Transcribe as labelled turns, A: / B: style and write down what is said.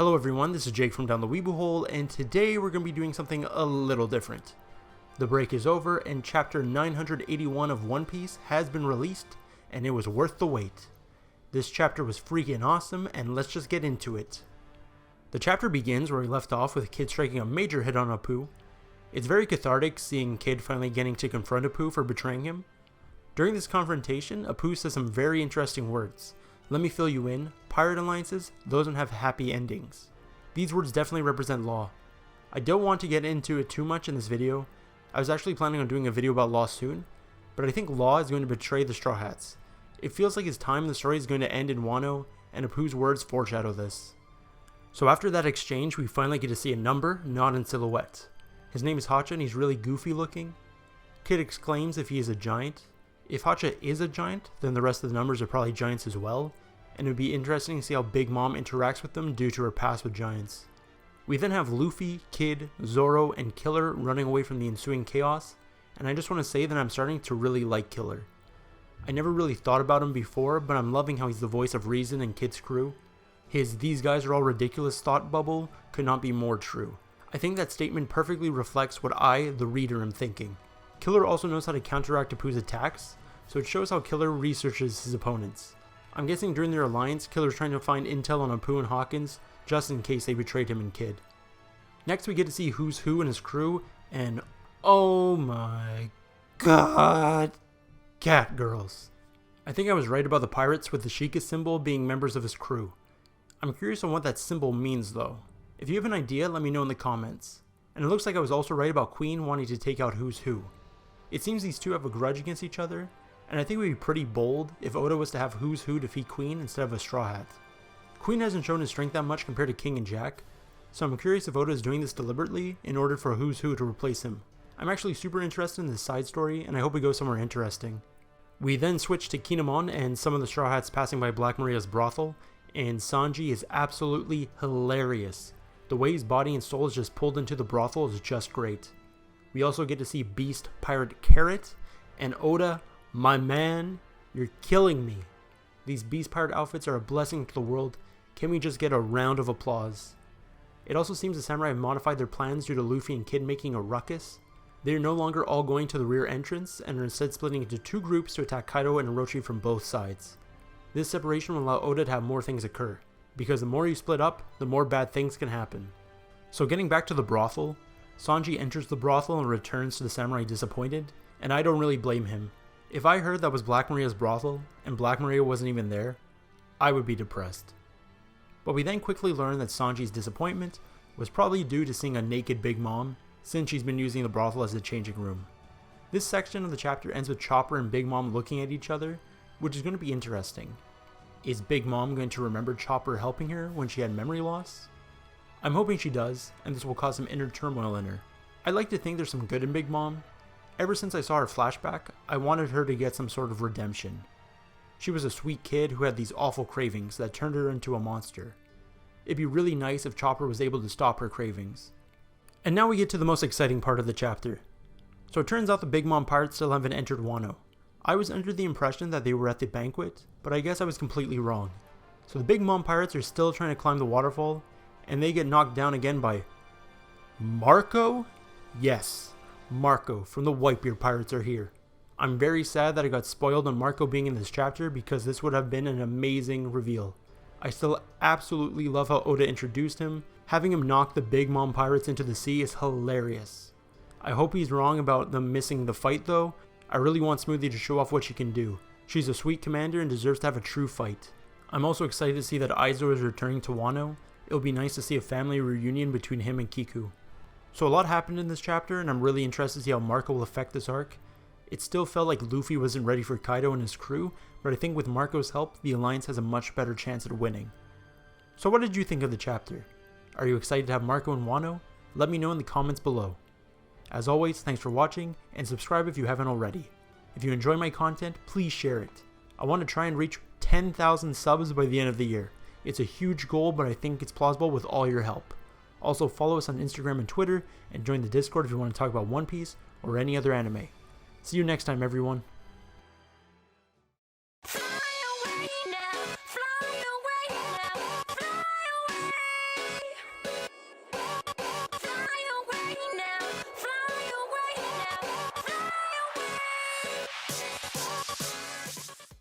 A: Hello everyone, this is Jake from Down the Weeaboo Hole, and today we're going to be doing something a little different. The break is over, and chapter 981 of One Piece has been released, and it was worth the wait. This chapter was freaking awesome, and let's just get into it. The chapter begins where we left off with Kid striking a major hit on Apoo. It's very cathartic seeing Kid finally getting to confront Apoo for betraying him. During this confrontation, Apoo says some very interesting words. Let me fill you in, pirate alliances, those don't have happy endings. These words definitely represent Law. I don't want to get into it too much in this video. I was actually planning on doing a video about Law soon, but I think Law is going to betray the Straw Hats. It feels like his time in the story is going to end in Wano, and Apoo's words foreshadow this. So after that exchange, we finally get to see a number, not in silhouette. His name is Hacha and he's really goofy looking. Kid exclaims if he is a giant. If Hacha is a giant, then the rest of the numbers are probably giants as well, and it would be interesting to see how Big Mom interacts with them due to her past with giants. We then have Luffy, Kid, Zoro, and Killer running away from the ensuing chaos, and I just want to say that I'm starting to really like Killer. I never really thought about him before, but I'm loving how he's the voice of reason in Kid's crew. His "these guys are all ridiculous" thought bubble could not be more true. I think that statement perfectly reflects what I, the reader, am thinking. Killer also knows how to counteract Apoo's attacks, so it shows how Killer researches his opponents. I'm guessing during their alliance, Killer's trying to find intel on Apoo and Hawkins, just in case they betrayed him and Kid. Next we get to see Who's Who and his crew, and oh my god, cat girls. I think I was right about the pirates with the Sheikah symbol being members of his crew. I'm curious on what that symbol means though. If you have an idea, let me know in the comments. And it looks like I was also right about Queen wanting to take out Who's Who. It seems these two have a grudge against each other, and I think it would be pretty bold if Oda was to have Who's Who defeat Queen instead of a Straw Hat. Queen hasn't shown his strength that much compared to King and Jack, so I'm curious if Oda is doing this deliberately in order for Who's Who to replace him. I'm actually super interested in this side story, and I hope it goes somewhere interesting. We then switch to Kinemon and some of the Straw Hats passing by Black Maria's brothel, and Sanji is absolutely hilarious. The way his body and soul is just pulled into the brothel is just great. We also get to see Beast Pirate Carrot, and Oda, my man, you're killing me. These Beast Pirate outfits are a blessing to the world. Can we just get a round of applause? It also seems the samurai have modified their plans due to Luffy and Kid making a ruckus. They are no longer all going to the rear entrance and are instead splitting into two groups to attack Kaido and Orochi from both sides. This separation will allow Oda to have more things occur, because the more you split up, the more bad things can happen. So getting back to the brothel, Sanji enters the brothel and returns to the samurai disappointed, and I don't really blame him. If I heard that was Black Maria's brothel, and Black Maria wasn't even there, I would be depressed. But we then quickly learn that Sanji's disappointment was probably due to seeing a naked Big Mom, since she's been using the brothel as a changing room. This section of the chapter ends with Chopper and Big Mom looking at each other, which is going to be interesting. Is Big Mom going to remember Chopper helping her when she had memory loss? I'm hoping she does, and this will cause some inner turmoil in her. I like to think there's some good in Big Mom. Ever since I saw her flashback, I wanted her to get some sort of redemption. She was a sweet kid who had these awful cravings that turned her into a monster. It'd be really nice if Chopper was able to stop her cravings. And now we get to the most exciting part of the chapter. So it turns out the Big Mom pirates still haven't entered Wano. I was under the impression that they were at the banquet, but I guess I was completely wrong. So the Big Mom pirates are still trying to climb the waterfall, and they get knocked down again by Marco? Yes, Marco from the Whitebeard Pirates are here. I'm very sad that I got spoiled on Marco being in this chapter because this would have been an amazing reveal. I still absolutely love how Oda introduced him. Having him knock the Big Mom pirates into the sea is hilarious. I hope he's wrong about them missing the fight though. I really want Smoothie to show off what she can do. She's a sweet commander and deserves to have a true fight. I'm also excited to see that Aizo is returning to Wano. It'll be nice to see a family reunion between him and Kiku. So a lot happened in this chapter, and I'm really interested to see how Marco will affect this arc. It still felt like Luffy wasn't ready for Kaido and his crew, but I think with Marco's help, the Alliance has a much better chance at winning. So what did you think of the chapter? Are you excited to have Marco in Wano? Let me know in the comments below. As always, thanks for watching, and subscribe if you haven't already. If you enjoy my content, please share it. I want to try and reach 10,000 subs by the end of the year. It's a huge goal, but I think it's plausible with all your help. Also follow us on Instagram and Twitter, and join the Discord if you want to talk about One Piece or any other anime. See you next time, everyone.